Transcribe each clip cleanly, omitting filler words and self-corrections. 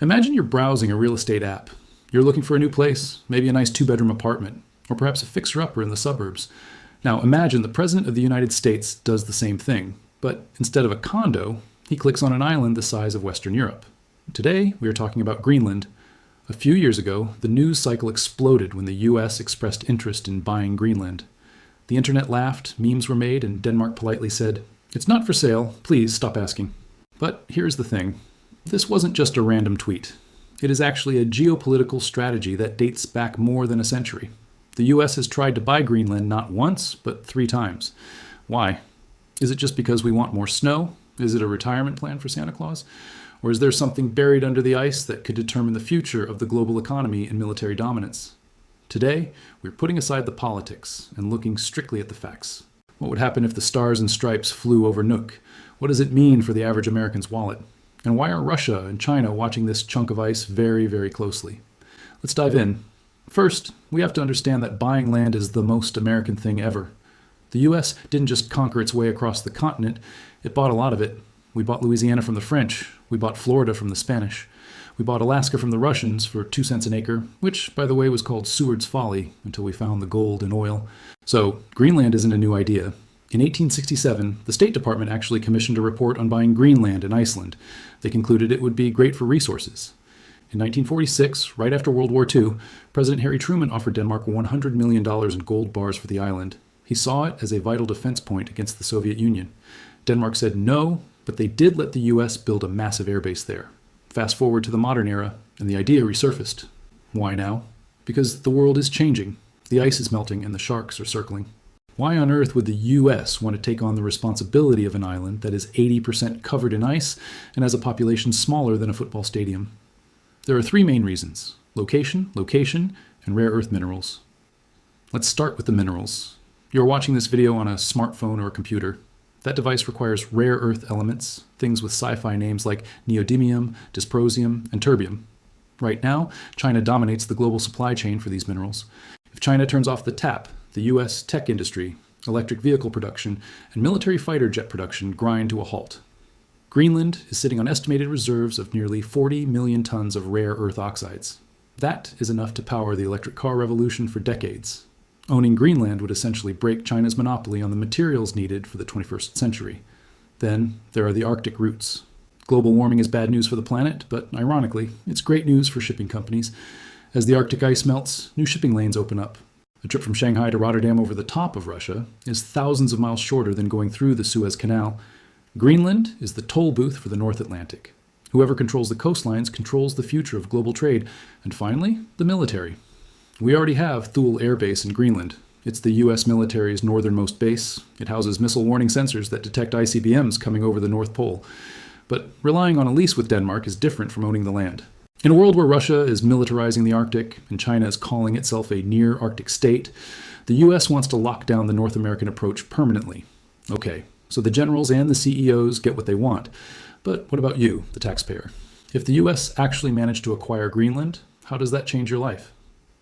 Imagine you're browsing a real estate app. You're looking for a new place, maybe a nice two-bedroom apartment, or perhaps a fixer-upper in the suburbs. Now imagine the President of the United States does the same thing, but instead of a condo, he clicks on an island the size of Western Europe. Today, we are talking about Greenland. A few years ago, the news cycle exploded when the US expressed interest in buying Greenland. The internet laughed, memes were made, and Denmark politely said, "It's not for sale, please stop asking." But here's the thing. This wasn't just a random tweet. It is actually a geopolitical strategy that dates back more than a century. The US has tried to buy Greenland not once, but 3 times. Why? Is it just because we want more snow? Is it a retirement plan for Santa Claus? Or is there something buried under the ice that could determine the future of the global economy and military dominance? Today, we're putting aside the politics and looking strictly at the facts. What would happen if the stars and stripes flew over Nuuk? What does it mean for the average American's wallet? And why are Russia and China watching this chunk of ice very, very closely? Let's dive in. First, we have to understand that buying land is the most American thing ever. The US didn't just conquer its way across the continent, it bought a lot of it. We bought Louisiana from the French, we bought Florida from the Spanish, we bought Alaska from the Russians for 2 cents an acre, which, by the way, was called Seward's Folly until we found the gold and oil. So, Greenland isn't a new idea. In 1867, the State Department actually commissioned a report on buying Greenland and Iceland. They concluded it would be great for resources. In 1946, right after World War II, President Harry Truman offered Denmark $100 million in gold bars for the island. He saw it as a vital defense point against the Soviet Union. Denmark said no, but they did let the US build a massive airbase there. Fast forward to the modern era, and the idea resurfaced. Why now? Because the world is changing. The ice is melting and the sharks are circling. Why on earth would the US want to take on the responsibility of an island that is 80% covered in ice and has a population smaller than a football stadium? There are 3 main reasons: location, and rare earth minerals. Let's start with the minerals. You're watching this video on a smartphone or a computer. That device requires rare earth elements, things with sci-fi names like neodymium, dysprosium, and terbium. Right now, China dominates the global supply chain for these minerals. If China turns off the tap, the US tech industry, electric vehicle production, and military fighter jet production grind to a halt. Greenland is sitting on estimated reserves of nearly 40 million tons of rare earth oxides. That is enough to power the electric car revolution for decades. Owning Greenland would essentially break China's monopoly on the materials needed for the 21st century. Then there are the Arctic routes. Global warming is bad news for the planet, but ironically, it's great news for shipping companies. As the Arctic ice melts, new shipping lanes open up. A trip from Shanghai to Rotterdam over the top of Russia is thousands of miles shorter than going through the Suez Canal. Greenland is the toll booth for the North Atlantic. Whoever controls the coastlines controls the future of global trade. And finally, the military. We already have Thule Air Base in Greenland. It's the US military's northernmost base. It houses missile warning sensors that detect ICBMs coming over the North Pole. But relying on a lease with Denmark is different from owning the land. In a world where Russia is militarizing the Arctic and China is calling itself a near-Arctic state, the US wants to lock down the North American approach permanently. Okay, so the generals and the CEOs get what they want. But what about you, the taxpayer? If the US actually managed to acquire Greenland, how does that change your life?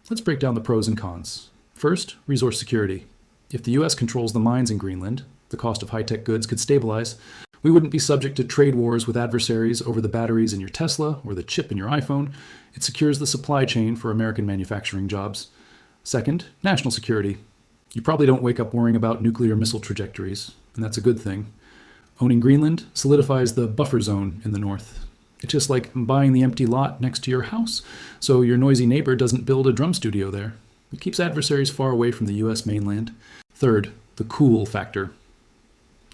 Let's break down the pros and cons. First, resource security. If the US controls the mines in Greenland, the cost of high-tech goods could stabilize. We wouldn't be subject to trade wars with adversaries over the batteries in your Tesla or the chip in your iPhone. It secures the supply chain for American manufacturing jobs. Second, national security. You probably don't wake up worrying about nuclear missile trajectories, and that's a good thing. Owning Greenland solidifies the buffer zone in the north. It's just like buying the empty lot next to your house, so your noisy neighbor doesn't build a drum studio there. It keeps adversaries far away from the US mainland. Third, the cool factor.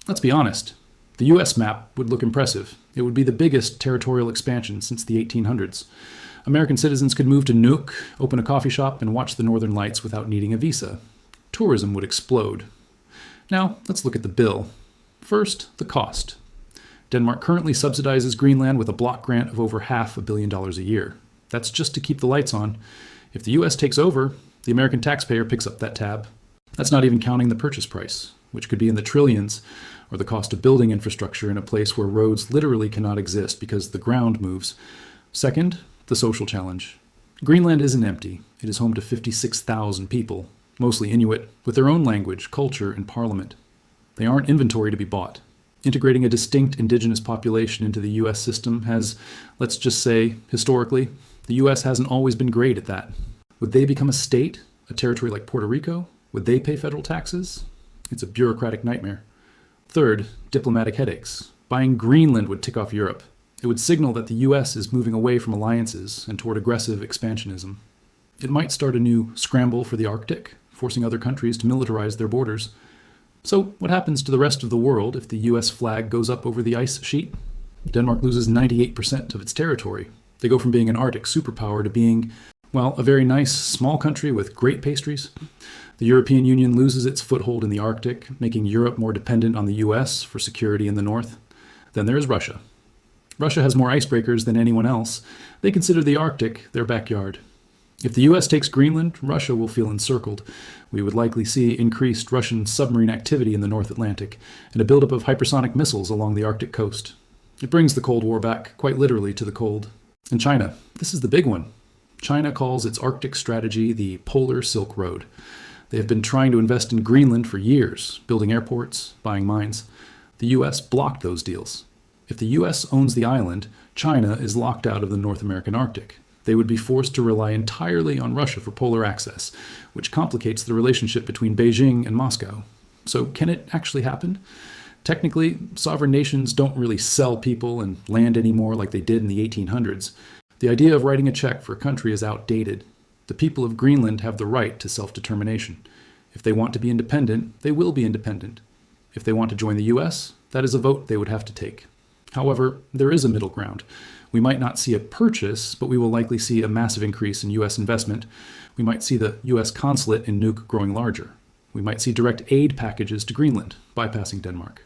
Let's be honest. The US map would look impressive. It would be the biggest territorial expansion since the 1800s. American citizens could move to Nuuk, open a coffee shop, and watch the northern lights without needing a visa. Tourism would explode. Now, let's look at the bill. First, the cost. Denmark currently subsidizes Greenland with a block grant of over $500 million a year. That's just to keep the lights on. If the US takes over, the American taxpayer picks up that tab. That's not even counting the purchase price, which could be in the trillions, or the cost of building infrastructure in a place where roads literally cannot exist because the ground moves. Second, the social challenge. Greenland isn't empty. It is home to 56,000 people, mostly Inuit, with their own language, culture, and parliament. They aren't inventory to be bought. Integrating a distinct indigenous population into the US system has, let's just say, historically, the US hasn't always been great at that. Would they become a state, a territory like Puerto Rico? Would they pay federal taxes? It's a bureaucratic nightmare. Third, diplomatic headaches. Buying Greenland would tick off Europe. It would signal that the US is moving away from alliances and toward aggressive expansionism. It might start a new scramble for the Arctic, forcing other countries to militarize their borders. So what happens to the rest of the world if the US flag goes up over the ice sheet? Denmark loses 98% of its territory. They go from being an Arctic superpower to being, well, a very nice small country with great pastries. The European Union loses its foothold in the Arctic, making Europe more dependent on the US for security in the north. Then there is Russia. Russia has more icebreakers than anyone else. They consider the Arctic their backyard. If the US takes Greenland, Russia will feel encircled. We would likely see increased Russian submarine activity in the North Atlantic and a buildup of hypersonic missiles along the Arctic coast. It brings the Cold War back, quite literally, to the cold. And China, this is the big one. China calls its Arctic strategy the Polar Silk Road. They have been trying to invest in Greenland for years, building airports, buying mines. The US blocked those deals. If the US owns the island, China is locked out of the North American Arctic. They would be forced to rely entirely on Russia for polar access, which complicates the relationship between Beijing and Moscow. So can it actually happen? Technically, sovereign nations don't really sell people and land anymore like they did in the 1800s. The idea of writing a check for a country is outdated. The people of Greenland have the right to self-determination. If they want to be independent, they will be independent. If they want to join the US, that is a vote they would have to take. However, there is a middle ground. We might not see a purchase, but we will likely see a massive increase in US investment. We might see the US consulate in Nuuk growing larger. We might see direct aid packages to Greenland, bypassing Denmark.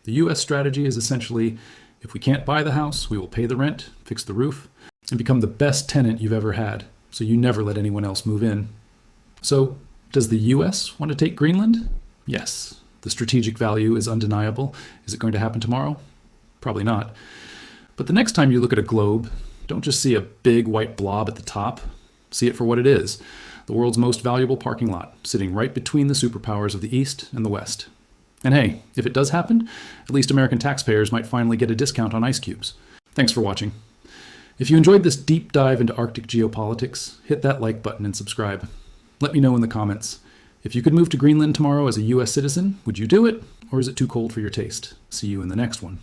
The US strategy is essentially, if we can't buy the house, we will pay the rent, fix the roof, and become the best tenant you've ever had, so you never let anyone else move in. So, does the US want to take Greenland? Yes. The strategic value is undeniable. Is it going to happen tomorrow? Probably not. But the next time you look at a globe, don't just see a big white blob at the top. See it for what it is, the world's most valuable parking lot, sitting right between the superpowers of the East and the West. And hey, if it does happen, at least American taxpayers might finally get a discount on ice cubes. Thanks for watching. If you enjoyed this deep dive into Arctic geopolitics, hit that like button and subscribe. Let me know in the comments. If you could move to Greenland tomorrow as a US citizen, would you do it? Or is it too cold for your taste? See you in the next one.